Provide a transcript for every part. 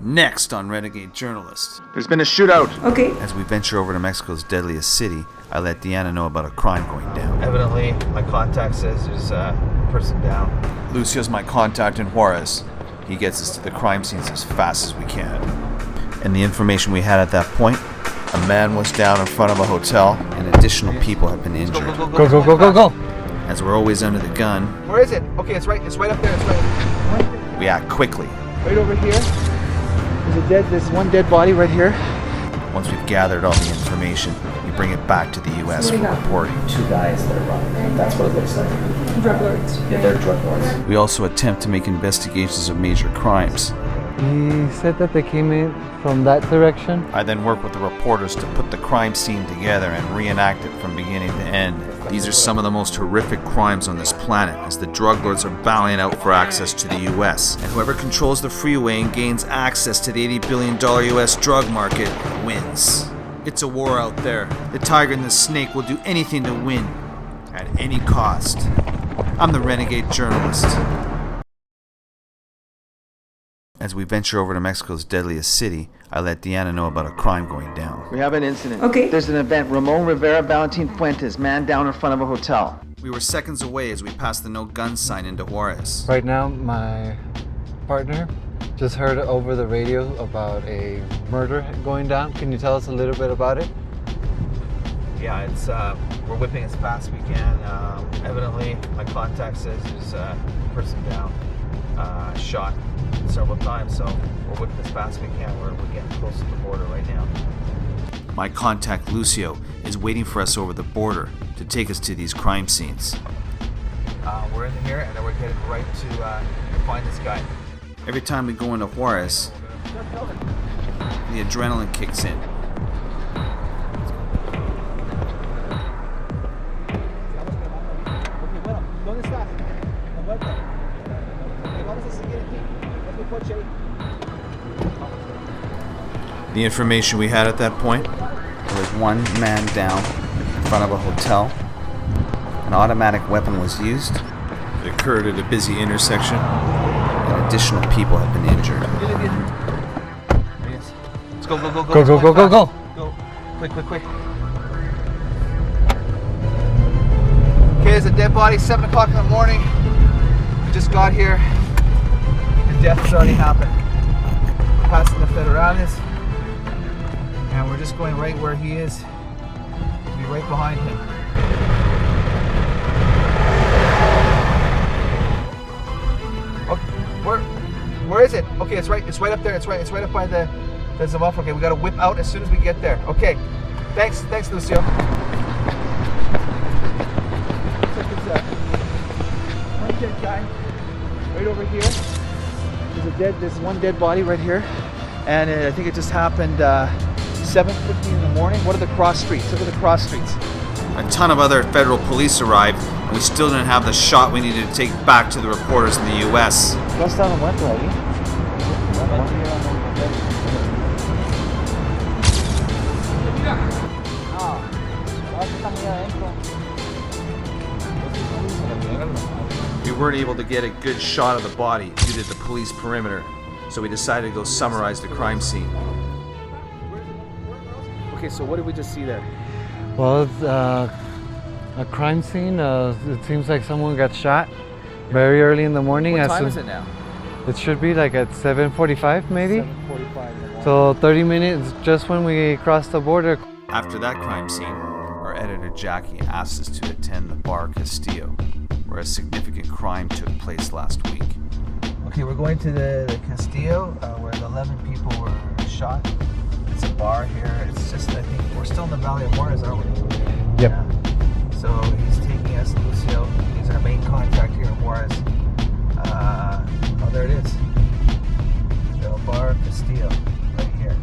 Next on Renegade Journalist. There's been a shootout. Okay. As we venture over to Mexico's deadliest city, I let Deanna know about a crime going down. Evidently, my contact says there's a person down. Lucio's my contact in Juarez. He gets us to the crime scenes as fast as we can. And the information we had at that point, a man was down in front of a hotel and additional people have been injured. Go. As we're always under the gun, Where is it? Okay, it's right up there. It's right. we act quickly. Right over here. There's one dead body right here. Once we've gathered all the information, we bring it back to the U.S. for reporting. Two guys that are robbing. That's what it looks like. Drug lords. Yeah, they're drug lords. We also attempt to make investigations of major crimes. He said that they came in from that direction. I then work with the reporters to put the crime scene together and reenact it from beginning to end. These are some of the most horrific crimes on this planet, as the drug lords are battling out for access to the U.S. And whoever controls the freeway and gains access to the $80 billion U.S. drug market wins. It's a war out there. The tiger and the snake will do anything to win, at any cost. I'm the Renegade Journalist. As we venture over to Mexico's deadliest city, I let Deanna know about a crime going down. We have an incident. Okay. There's an event. Ramon Rivera Valentin Fuentes, man down in front of a hotel. We were seconds away as we passed the no gun sign into Juarez. Right now, my partner just heard over the radio about a murder going down. Can you tell us a little bit about it? Yeah, it's we're whipping as fast as we can. Evidently, my contact says there's a person down, shot several times. So we're whipping as fast as we can. We're getting close to the border right now. My contact Lucio is waiting for us over the border to take us to these crime scenes. We're in here, and then we're headed right to find this guy. Every time we go into Juarez, the adrenaline kicks in. The information we had at that point, there was one man down in front of a hotel. An automatic weapon was used. It occurred at a busy intersection, and additional people have been injured. Let's go. Go. Go. Quick. Okay, there's a dead body, 7 o'clock in the morning. We just got here. The death has already happened. We're passing the Federales, and we're just going right where he is. We'll be right behind him. Where is it? Okay, it's right up there. It's right up by the Zamaf. Okay, we gotta whip out as soon as we get there. Okay. Thanks, Lucio. One dead guy right over here. There's one dead body right here, and I think it just happened 7:50 in the morning. What are the cross streets? Look at the cross streets. A ton of other federal police arrived, and we still didn't have the shot we needed to take back to the reporters in the U.S. We weren't able to get a good shot of the body due to the police perimeter, so we decided to go summarize the crime scene. Okay, so what did we just see there? Well, it's a crime scene. It seems like someone got shot very early in the morning. What time is it now? It should be like at 7:45 maybe. 7:45 in the morning. So 30 minutes just when we crossed the border. After that crime scene, our editor Jackie asked us to attend the bar Castillo, where a significant crime took place last week. Okay, we're going to the Castillo, where the 11 people were shot. It's a bar here. It's just, I think, we're still in the Valley of Juarez, aren't we? Yep. Yeah. So he's taking us, Lucio. He's our main contact here in Juarez. Oh, there it is. The bar Castillo, right here.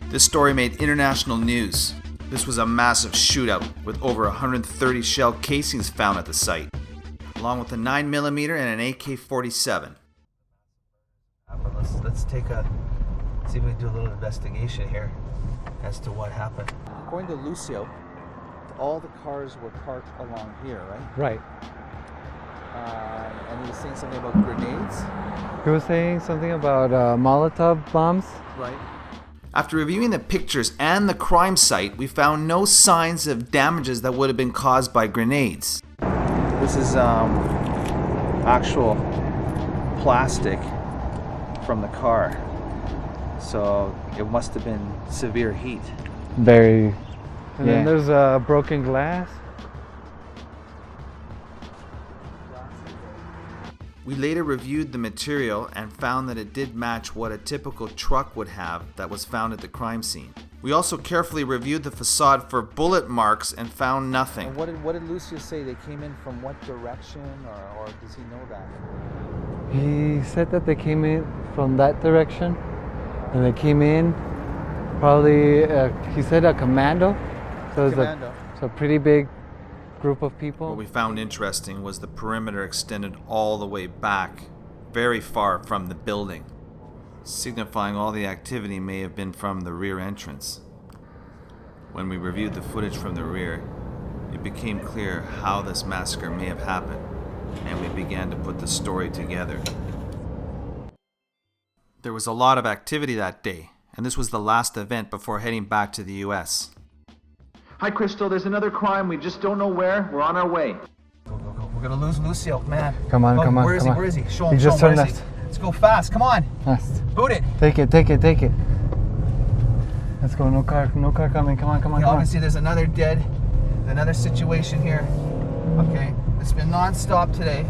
This story made international news. This was a massive shootout with over 130 shell casings found at the site, along with a 9mm and an AK-47. But let's see if we can do a little investigation here as to what happened. According to Lucio, all the cars were parked along here, right? Right. and he was saying something about grenades. He was saying something about Molotov bombs. Right. After reviewing the pictures and the crime site, we found no signs of damages that would have been caused by grenades. This is actual plastic from the car, so it must have been severe heat. Very. And Yeah. then there's broken glass. We later reviewed the material and found that it did match what a typical truck would have that was found at the crime scene. We also carefully reviewed the facade for bullet marks and found nothing. And what did Lucio say? They came in from what direction, or does he know that? He said that they came in from that direction, and they came in probably. He said a commando. So it's Commando. a pretty big group of people. What we found interesting was the perimeter extended all the way back, very far from the building, signifying all the activity may have been from the rear entrance. When we reviewed the footage from the rear, it became clear how this massacre may have happened, and we began to put the story together. There was a lot of activity that day, and this was the last event before heading back to the US. Hi, Crystal. There's another crime. We just don't know where. We're on our way. Go, go, go. We're gonna lose Lucio, man. Come on, Oh, come on, Where is come he? on. Where is he? Show He him. just show him. turned Where is left. he? Let's go fast. Come on. Yes. Boot it. Take it. Let's go. No car coming. Come on. Okay, obviously, there's another situation here. Okay, it's been non-stop today.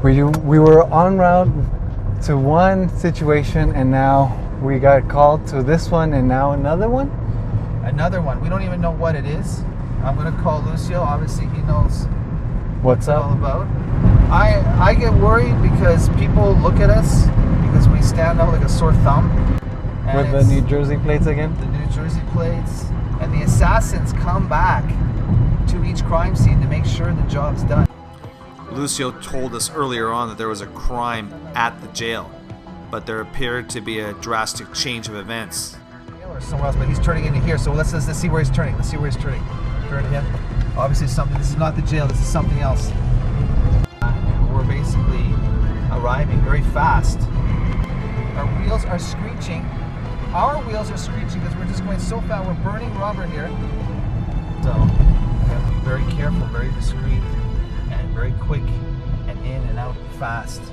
We were en route to one situation, and now we got called to this one, and now another one. Another one. We don't even know what it is. I'm gonna call Lucio. Obviously, he knows What's all up? about. I get worried because people look at us because we stand out like a sore thumb. And With the it's New Jersey plates again? the New Jersey plates, and the assassins come back to each crime scene to make sure the job's done. Lucio told us earlier on that there was a crime at the jail, but there appeared to be a drastic change of events. Or somewhere else, but he's turning into here. So let's see where he's turning. Let's see where he's turning. Turn him. Obviously, something. This is not the jail. This is something else. We're basically arriving very fast. Our wheels are screeching. Our wheels are screeching because we're just going so fast. We're burning rubber here. So we have to be very careful, very discreet, and very quick, and in and out fast.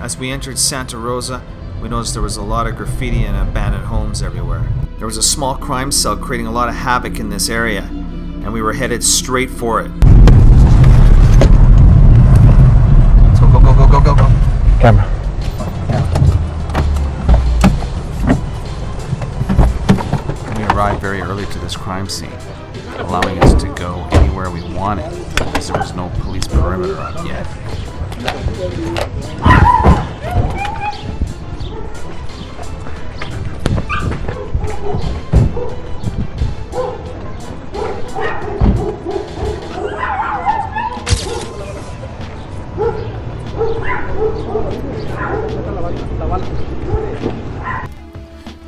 As we entered Santa Rosa, we noticed there was a lot of graffiti and abandoned homes everywhere. There was a small crime cell creating a lot of havoc in this area, and we were headed straight for it. Let's go, go, go, go, go, go, go. Camera. We arrived very early to this crime scene, allowing us to go anywhere we wanted, as there was no police perimeter up yet.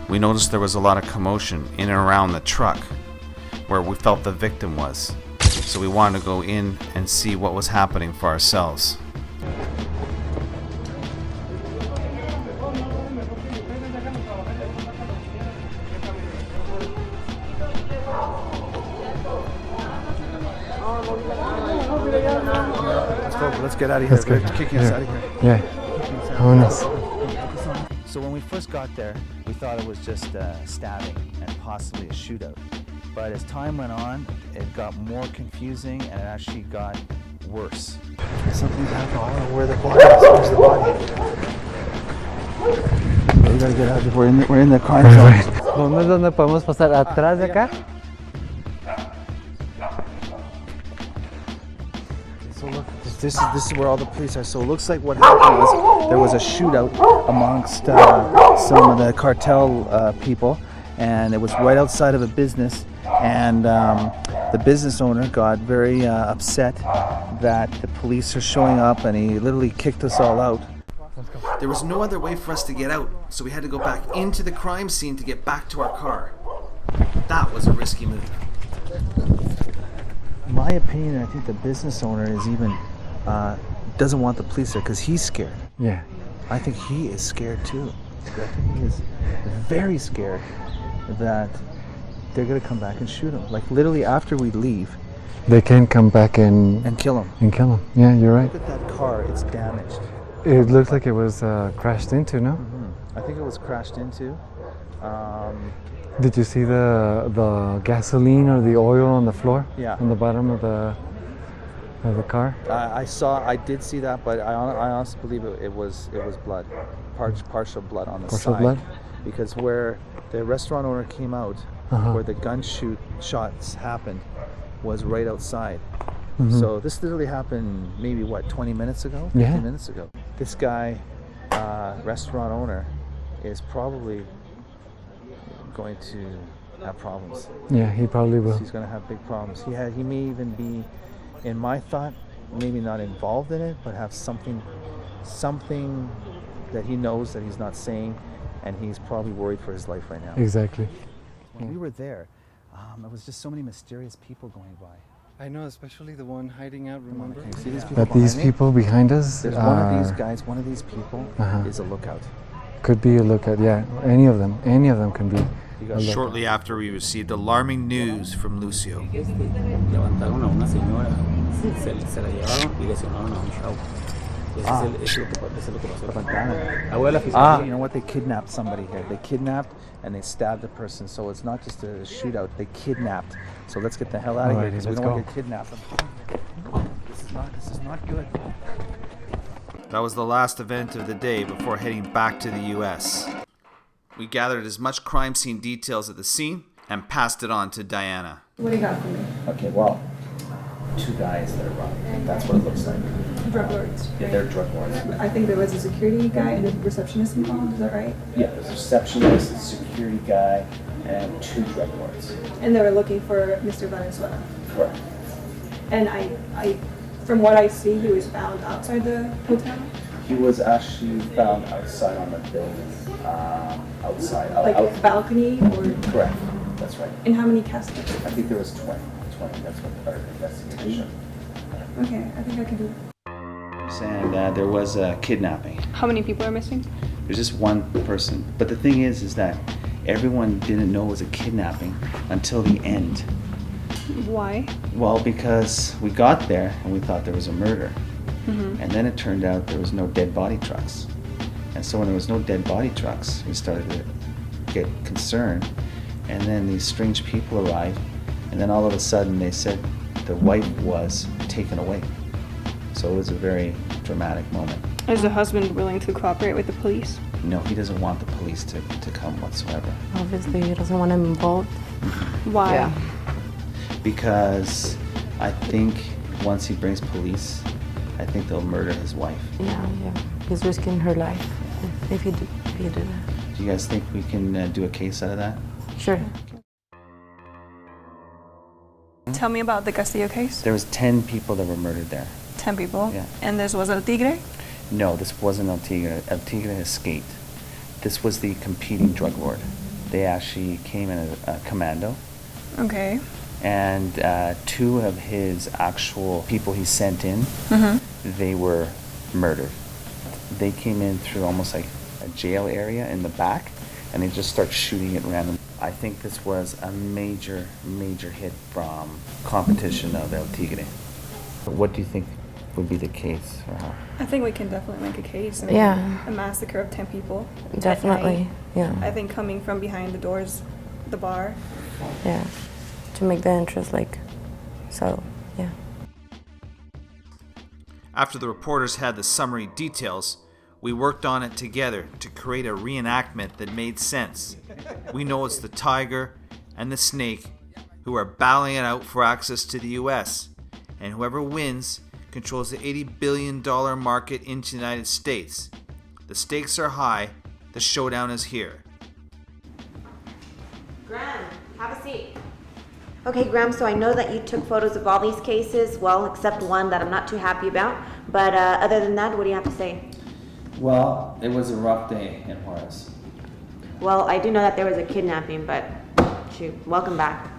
We noticed there was a lot of commotion in and around the truck where we felt the victim was, so we wanted to go in and see what was happening for ourselves. Let's get out of here. Let's go. They're kicking us out of here. Yeah. Vámonos. So when we first got there, we thought it was just stabbing and possibly a shootout. But as time went on, it got more confusing and it actually got worse. Something's happened. I don't know where the body is. Where's the body? We gotta get out of here. We're in the crime zone. ¿Dónde es donde podemos pasar? ¿Atrás de acá? So look, this is where all the police are. So it looks like what happened was there was a shootout amongst some of the cartel people, and it was right outside of a business. And the business owner got very upset that the police are showing up, and he literally kicked us all out. There was no other way for us to get out, so we had to go back into the crime scene to get back to our car. That was a risky move. my opinion, I think the business owner is even doesn't want the police there because he's scared. Yeah. I think he is scared too. I think he is very scared that they're gonna come back and shoot him. Like literally after we leave They can come back and kill him. kill him. Yeah, you're right. Look at that car, it's damaged. It looks like it was crashed into, no? I think it was crashed into. Did you see the gasoline or the oil on the floor? Yeah. On the bottom of the car? I did see that, but I honestly believe it was blood, partial blood on the Partial side. blood? Because where the restaurant owner came out, where the shots happened, was right outside. So this literally happened maybe 20 minutes ago, 15 minutes ago. This guy, restaurant owner, is probably going to have problems. Yeah, he probably will. He's going to have big problems. He may even be, in my thought, maybe not involved in it, but have something that he knows that he's not saying, and he's probably worried for his life right now. Exactly. When we were there, it was just so many mysterious people going by. I know, especially the one hiding out, remember? Can you see these people That these behind me? people behind us There's one of these guys, one of these people is a lookout. could be a lookout, yeah. Any of them can be. Shortly after we received alarming news from Lucio. Levantaron a una señora, se la llevaron y lesionaron a un chavo. Eso es lo que pasó. Abuela, You know what? They kidnapped somebody here. They kidnapped and they stabbed a person. So it's not just a shootout. They kidnapped. So let's get the hell out of here Alrighty, because we let's don't want go. to get kidnapped. This is not good. That was the last event of the day before heading back to the U.S. We gathered as much crime scene details at the scene and passed it on to Diana. What do you got for me? Okay, well, two guys that are robbing. That's what it looks like. Drug lords. Yeah, they're drug lords. I think there was a security guy and a receptionist involved, is that right? Yeah, there's a receptionist, a security guy, and two drug lords. And they were looking for Mr. Valenzuela. Correct. And I from what I see, he was found outside the hotel. He was actually found outside on the building. Outside. Like a balcony or? Correct. That's right. And how many caskets? I think there was 20. That's what our investigation showed. Okay, I think I can do it. And there was a kidnapping. How many people are missing? There's just one person. But the thing is that everyone didn't know it was a kidnapping until the end. Why? Well, because we got there and we thought there was a murder. And then it turned out there was no dead body trucks. And so when there was no dead body trucks, we started to get concerned. And then these strange people arrived. And then all of a sudden they said the wife was taken away. So it was a very dramatic moment. Is the husband willing to cooperate with the police? No, he doesn't want the police to come whatsoever. Obviously, he doesn't want him involved. Why? Yeah. Because I think once he brings police, I think they'll murder his wife. Yeah. He's risking her life if you do that. Do you guys think we can do a case out of that? Sure. Tell me about the Castillo case. There was 10 people that were murdered there. 10 people? Yeah. And this was El Tigre? No, this wasn't El Tigre. El Tigre escaped. This was the competing drug lord. They actually came in a commando. Okay. And two of his actual people he sent in, they were murdered. They came in through almost like a jail area in the back, and they just start shooting at random. I think this was a major hit from competition of El Tigre. What do you think would be the case? Or how? I think we can definitely make a case. I mean, Yeah. A massacre of 10 people. at Definitely. night. Yeah. I think coming from behind the doors, the bar. Yeah. To make the entrance so, yeah. After the reporters had the summary details, we worked on it together to create a reenactment that made sense. We know it's the tiger and the snake who are battling it out for access to the US, and whoever wins controls the $80 billion market into the United States. The stakes are high, the showdown is here. Graham, have a seat. Okay, Graham, so I know that you took photos of all these cases, well, except one that I'm not too happy about. But other than that, what do you have to say? Well, it was a rough day in Juarez. Well, I do know that there was a kidnapping, but shoot, welcome back.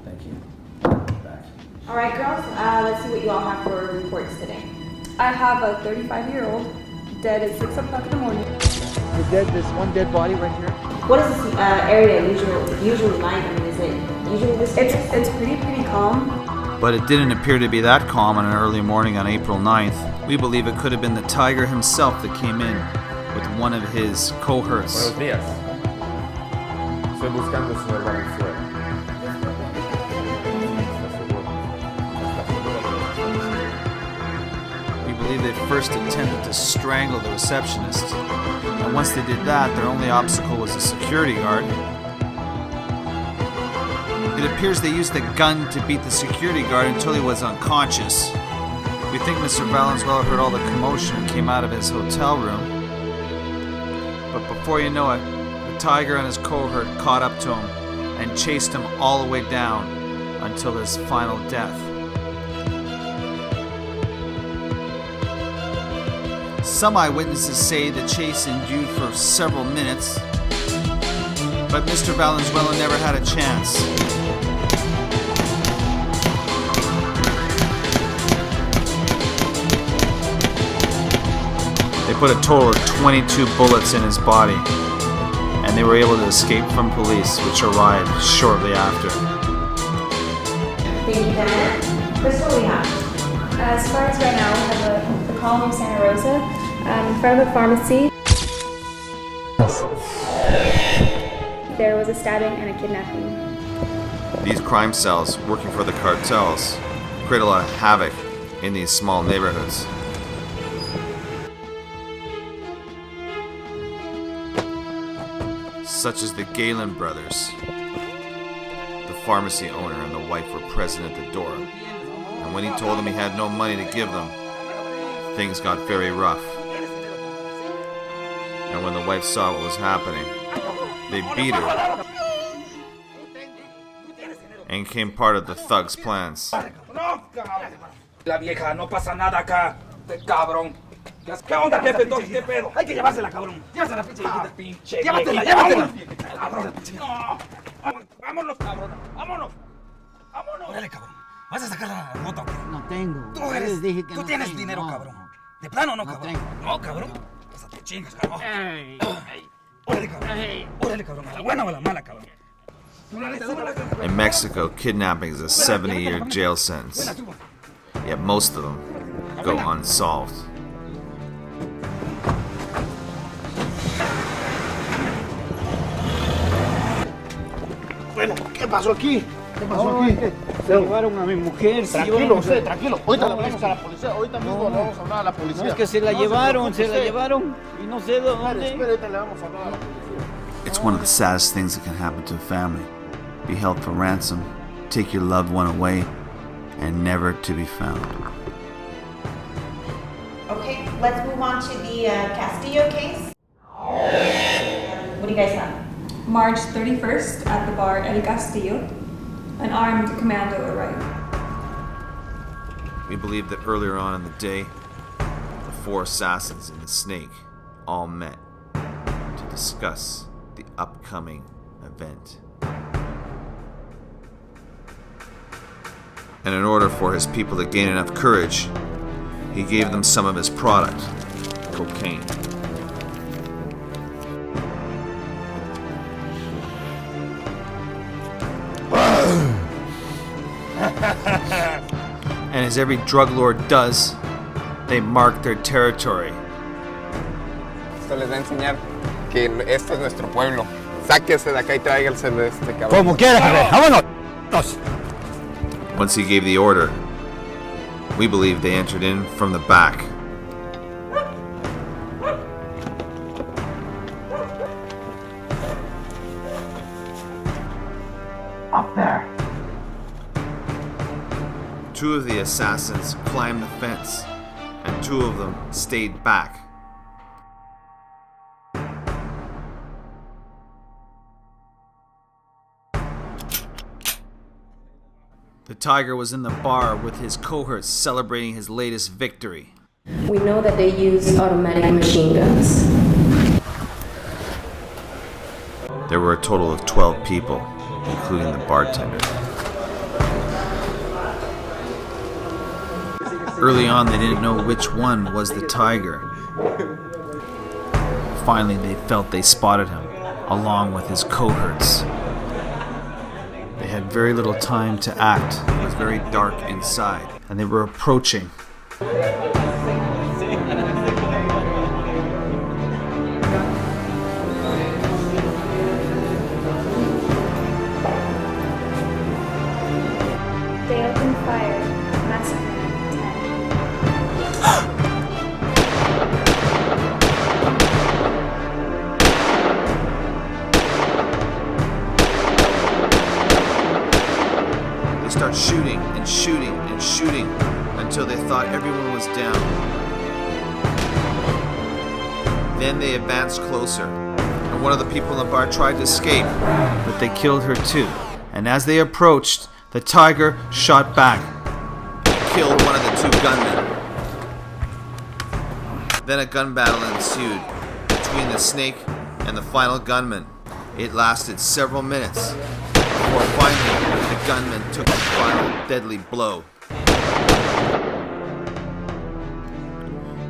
Thank you. Back. All right, girls, let's see what you all have for reports today. I have a 35-year-old dead at 6 o'clock in the morning. The dead, this one dead body right here. What is this area usually like? I mean, is it usually this? It's pretty calm. But it didn't appear to be that calm on an early morning on April 9th. We believe it could have been the tiger himself that came in with one of his cohorts. Buenos días. Estoy buscando al señor Valenzuela. We believe they first attempted to strangle the receptionist. And once they did that, their only obstacle was a security guard. It appears they used a gun to beat the security guard until he was unconscious. We think Mr. Valenzuela heard all the commotion and came out of his hotel room. But before you know it, the tiger and his cohort caught up to him and chased him all the way down until his final death. Some eyewitnesses say the chase endured for several minutes, but Mr. Valenzuela never had a chance. They put a total of 22 bullets in his body, and they were able to escape from police, which arrived shortly after. Thank you, Diana. Chris, what do we have? As far as right now, we have a call from Santa Rosa in front of a pharmacy. There was a stabbing and a kidnapping. These crime cells, working for the cartels, create a lot of havoc in these small neighborhoods. Such as the Galen brothers. The pharmacy owner and the wife were present at the door, and when he told them he had no money to give them, things got very rough. And when the wife saw what was happening, they beat her and became part of the thugs' plans. La vieja, no pasa nada acá, cabrón. ¿Qué onda, jefe? ¿Qué pedo? Hay que llevársela, cabrón. Llévasela, pinche. Llévatela, llévatela. Cabrón. No. Vámonos, cabrón. Vámonos. Vámonos. Órale, cabrón. ¿Vas a sacar la nota o qué? No tengo. Tú tienes dinero, cabrón. ¿De plano no, cabrón? No, cabrón. Pues te chingas, cabrón. Órale, cabrón. Órale, cabrón. ¿A la buena o a la mala, cabrón? In Mexico, kidnapping is a 70-year jail sentence, yet most of them go unsolved. Bueno, ¿qué pasó aquí? ¿Qué pasó aquí? Se llevaron a mi mujer. Tranquilo, tranquilo. Ahorita le hablamos a la policía. Ahorita mismo le vamos a hablar a la policía. No, es que se la llevaron y no sé dónde. Espérate, le vamos a hablar a la policía. It's one of the saddest things that can happen to a family. Be held for ransom, take your loved one away, and never to be found. Okay, let's move on to the Castillo case. What do you guys have? March 31st at the bar El Castillo, an armed commando arrived. We believe that earlier on in the day, the four assassins and the snake all met to discuss the upcoming event. And in order for his people to gain enough courage, he gave them some of his product, cocaine. And as every drug lord does, they mark their territory. Esto les va a enseñar que esto es nuestro pueblo. Sáquese de acá y tráigase de este cabrón. Como quiera, vámonos. Once he gave the order, we believe they entered in from the back. Up there. Two of the assassins climbed the fence, and two of them stayed back. The tiger was in the bar with his cohorts celebrating his latest victory. We know that they use automatic machine guns. There were a total of 12 people, including the bartender. Early on, they didn't know which one was the tiger. Finally, they felt they spotted him, along with his cohorts. They had very little time to act. It was very dark inside, and they were approaching. They opened fire, massacring 10. They start shooting and shooting and shooting until they thought everyone was down. Then they advanced closer, and one of the people in the bar tried to escape, but they killed her too. And as they approached, the tiger shot back and killed one of the two gunmen. Then a gun battle ensued between the snake and the final gunman. It lasted several minutes before finally the gunman took the final deadly blow.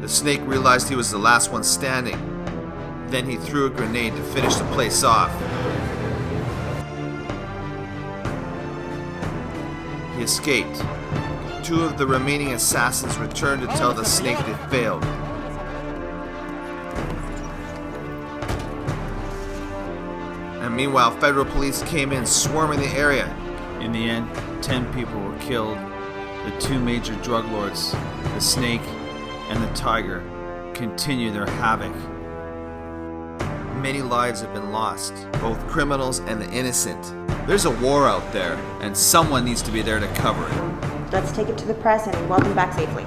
The snake realized he was the last one standing. Then he threw a grenade to finish the place off. He escaped. Two of the remaining assassins returned to tell the snake they failed. And meanwhile, federal police came in, swarming the area. In the end, 10 people were killed. The two major drug lords, the snake and the tiger, continue their havoc. Many lives have been lost, both criminals and the innocent. There's a war out there, and someone needs to be there to cover it. Let's take it to the press and welcome back safely.